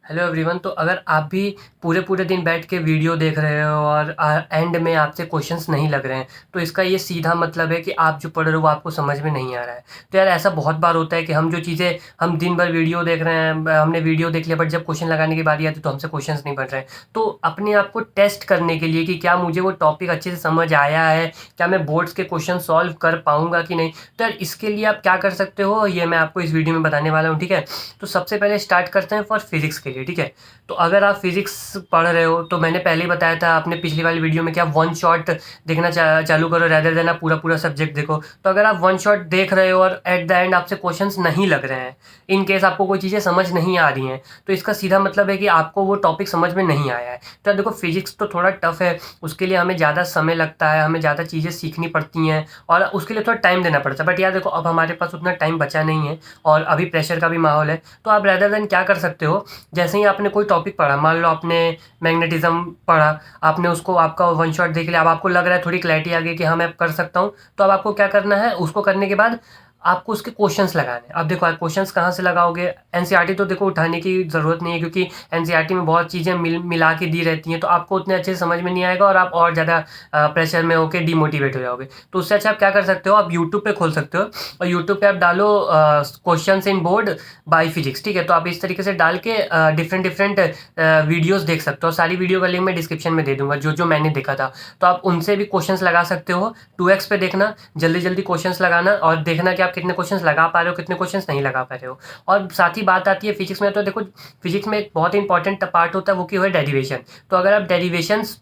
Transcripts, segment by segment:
Hello everyone. तो अगर आप भी पूरे पूरे दिन बैठ के वीडियो देख रहे हो और एंड में आपसे क्वेश्चंस नहीं लग रहे हैं, तो इसका ये सीधा मतलब है कि आप जो पढ़ रहे हो वो आपको समझ में नहीं आ रहा है। तो यार ऐसा बहुत बार होता है कि हम जो चीज़ें हम दिन भर वीडियो देख रहे हैं, हमने वीडियो देख लिया, बट जब क्वेश्चन लगाने की बारी आती है तो हमसे क्वेश्चंस नहीं बन रहे हैं। तो अपने आप को टेस्ट करने के लिए कि क्या मुझे वो टॉपिक अच्छे से समझ आया है, क्या मैं बोर्ड्स के क्वेश्चन सॉल्व कर पाऊंगा कि नहीं, तो यार इसके लिए आप क्या कर सकते हो ये मैं आपको इस वीडियो में बताने वाला हूँ। ठीक है, तो सबसे पहले स्टार्ट करते हैं फॉर फिजिक्स के लिए। ठीक है, तो अगर आप फिजिक्स पढ़ रहे हो तो मैंने पहले ही बताया था अपने पिछली वाली वीडियो में कि आप वन शॉट देखना चालू करो रैदर देन आप पूरा पूरा सब्जेक्ट देखो। तो अगर आप वन शॉट देख रहे हो और एट द एंड आपसे क्वेश्चंस नहीं लग रहे हैं, इन केस आपको कोई चीज़ें समझ नहीं आ रही हैं, तो इसका सीधा मतलब है कि आपको वो टॉपिक समझ में नहीं आया है। तो देखो फिजिक्स तो थोड़ा टफ है, उसके लिए हमें ज़्यादा समय लगता है, हमें ज़्यादा चीज़ें सीखनी पड़ती हैं और उसके लिए थोड़ा टाइम देना पड़ता है। बट यार देखो अब हमारे पास उतना टाइम बचा नहीं है और अभी प्रेशर का भी माहौल है। तो आप रैदर देन क्या कर सकते हो, जैसे ही आपने कोई टॉपिक पढ़ा, मान लो आपने मैग्नेटिज्म पढ़ा, आपने उसको आपका वन शॉट देख लिया, अब आपको लग रहा है थोड़ी क्लैरिटी आ गई कि हाँ मैं कर सकता हूँ, तो अब आपको क्या करना है, उसको करने के बाद आपको उसके क्वेश्चंस लगाने हैं। अब देखो आप क्वेश्चंस कहाँ से लगाओगे, एनसीईआरटी तो देखो उठाने की ज़रूरत नहीं है क्योंकि एनसीईआरटी में बहुत चीज़ें मिला के दी रहती हैं, तो आपको उतने अच्छे से समझ में नहीं आएगा और आप और ज़्यादा प्रेशर में होकर डिमोटिवेट हो जाओगे। तो उससे अच्छा आप क्या कर सकते हो, आप यूट्यूब पे खोल सकते हो और यूट्यूब पे आप डालो questions in board by physics. ठीक है, तो आप इस तरीके से डाल के डिफरेंट डिफरेंट वीडियोस देख सकते हो। सारी वीडियो का लिंक मैं डिस्क्रिप्शन में दे दूंगा जो जो मैंने देखा था। तो आप उनसे भी क्वेश्चंस लगा सकते हो। 2x पे देखना, जल्दी जल्दी क्वेश्चंस लगाना और देखना कि आप कितने क्वेश्चंस लगा पा रहे हो, कितने क्वेश्चंस नहीं लगा पा रहे हो। और साथ ही बात आती है फिजिक्स में, तो देखो फिजिक्स में एक बहुत ही इंपॉर्टेंट पार्ट होता है वो की है डेरिवेशन। तो अगर आप डेरिवेशंस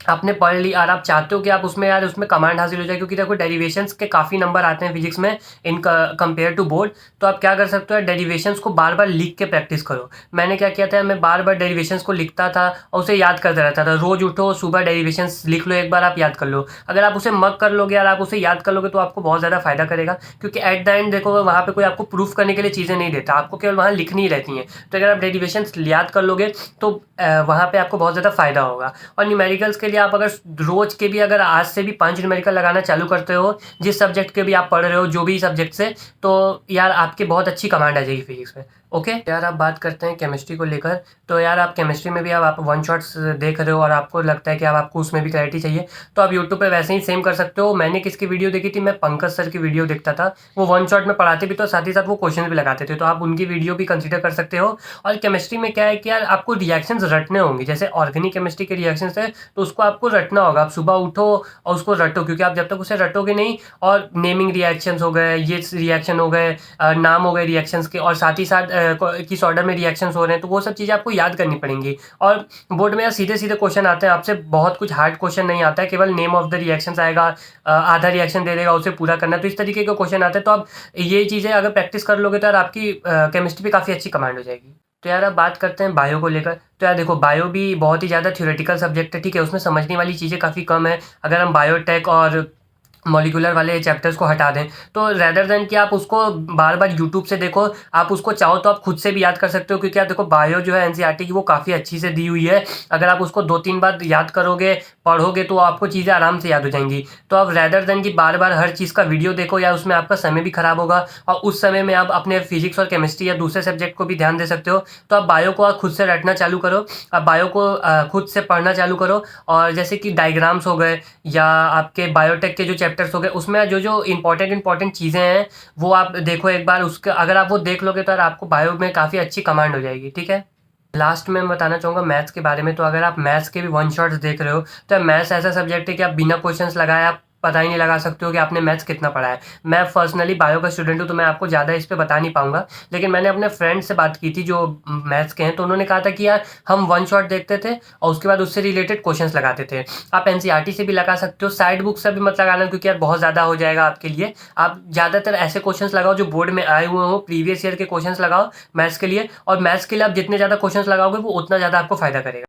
आपने पढ़ ली और आप चाहते हो कि आप उसमें यार उसमें कमांड हासिल हो जाए, क्योंकि देखो डेरिवेशंस के काफ़ी नंबर आते हैं फिजिक्स में इन कंपेयर टू बोर्ड। तो आप क्या कर सकते हो, डेरिवेशंस को बार बार लिख के प्रैक्टिस करो। मैंने क्या किया था, मैं बार बार डेरिवेशंस को लिखता था और उसे याद करता रहता था। रोज उठो सुबह डेरिवेशंस लिख लो, एक बार आप याद कर लो। अगर आप उसे मग कर लोगे और आप उसे याद कर लोगे तो आपको बहुत ज़्यादा फायदा करेगा, क्योंकि एट द एंड देखो वहाँ पे कोई आपको प्रूफ करने के लिए चीज़ें नहीं देता, आपको केवल वहाँ लिखनी ही रहती हैं। तो अगर आप डेरिवेशंस याद कर लोगे तो वहाँ पे आपको बहुत ज़्यादा फायदा होगा। और न्यूमेरिकल्स के लिए आप अगर रोज के भी अगर आज से भी 5 न्यूमेरिकल लगाना चालू करते हो, जिस सब्जेक्ट के भी आप पढ़ रहे हो, जो भी सब्जेक्ट से, तो यार आपके बहुत अच्छी कमांड आ जाएगी फिजिक्स में। ओके यार, आप बात करते हैं केमिस्ट्री को लेकर। तो यार आप केमिस्ट्री में भी अब आप वन शॉट्स देख रहे हो और आपको लगता है कि अब आपको उसमें भी क्लैरिटी चाहिए, तो आप यूट्यूब पे वैसे ही सेम कर सकते हो। मैंने किसकी वीडियो देखी थी, मैं पंकज सर की वीडियो देखता था। वो वन शॉट में पढ़ाते भी तो साथ ही साथ वो क्वेश्चन भी लगाते थे, तो आप उनकी वीडियो भी कंसिडर कर सकते हो। और केमिस्ट्री में क्या है कि यार आपको रिएक्शंस रटने होंगे, जैसे ऑर्गेनिक केमिस्ट्री के रिएक्शंस है तो उसको आपको रटना होगा। आप सुबह उठो और उसको रटो, क्योंकि आप जब तक उसे रटोगे नहीं, और नेमिंग रिएक्शंस हो गए, ये रिएक्शन हो गए, नाम हो गए रिएक्शंस के, और साथ ही साथ किस ऑर्डर में रिएक्शंस हो रहे हैं, तो वो सब चीज़ें आपको याद करनी पड़ेंगी। और बोर्ड में सीधे सीधे क्वेश्चन आते हैं, आपसे बहुत कुछ हार्ड क्वेश्चन नहीं आता है, केवल नेम ऑफ द रिएक्शंस आएगा, आधा रिएक्शन दे देगा, उसे पूरा करना, तो इस तरीके के क्वेश्चन आते हैं। तो आप ये चीज़ें अगर प्रैक्टिस कर लोगे तो यार आपकी केमिस्ट्री भी काफ़ी अच्छी कमांड हो जाएगी। तो यार अब बात करते हैं बायो को लेकर। तो यार देखो बायो भी बहुत ही ज़्यादा थ्योरेटिकल सब्जेक्ट है। ठीक है, उसमें समझने वाली चीज़ें काफ़ी कम है। अगर हम बायोटेक और मॉलिक्यूलर वाले चैप्टर्स को हटा दें, तो रेदर देन कि आप उसको बार बार यूट्यूब से देखो, आप उसको चाहो तो आप खुद से भी याद कर सकते हो, क्योंकि आप देखो बायो जो है एनसीईआरटी की वो काफ़ी अच्छी से दी हुई है। अगर आप उसको 2-3 बार याद करोगे, पढ़ोगे, तो आपको चीज़ें आराम से याद हो जाएंगी। तो आप रेदर देन कि बार बार हर चीज़ का वीडियो देखो, या उसमें आपका समय भी खराब होगा और उस समय में आप अपने फिजिक्स और केमिस्ट्री या दूसरे सब्जेक्ट को भी ध्यान दे सकते हो। तो आप बायो को आप खुद से रटना चालू करो, आप बायो को खुद से पढ़ना चालू करो। और जैसे कि डायग्राम्स हो गए या आपके बायोटेक के जो चैप्टर्स हो गए, उसमें जो जो इंपॉर्टेंट चीज़ें हैं वो आप देखो एक बार। उसके अगर आप वो देख लोगे तो यार आपको बायो में काफ़ी अच्छी कमांड हो जाएगी। ठीक है, लास्ट में मैं बताना चाहूँगा मैथ्स के बारे में। तो अगर आप मैथ्स के भी वन शॉट्स देख रहे हो, तो मैथ्स ऐसा सब्जेक्ट है कि आप बिना क्वेश्चंस लगाए आप पता ही नहीं लगा सकते हो कि आपने मैथ्स कितना पढ़ा है। मैं पर्सनली बायो का स्टूडेंट हूँ, तो मैं आपको ज़्यादा इस पे बता नहीं पाऊंगा, लेकिन मैंने अपने फ्रेंड से बात की थी जो मैथ्स के हैं, तो उन्होंने कहा था कि यार हम वन शॉट देखते थे और उसके बाद उससे रिलेटेड क्वेश्चंस लगाते थे। आप एनसीईआरटी से भी लगा सकते हो, साइड बुक से भी मत लगाना, क्योंकि यार बहुत ज़्यादा हो जाएगा आपके लिए। आप ज़्यादातर ऐसे क्वेश्चंस लगाओ जो बोर्ड में आए हुए हो, प्रीवियस ईयर के क्वेश्चंस लगाओ मैथ्स के लिए, और मैथ्स के लिए आप जितने ज़्यादा क्वेश्चंस लगाओगे वो उतना ज़्यादा आपको फायदा करेगा।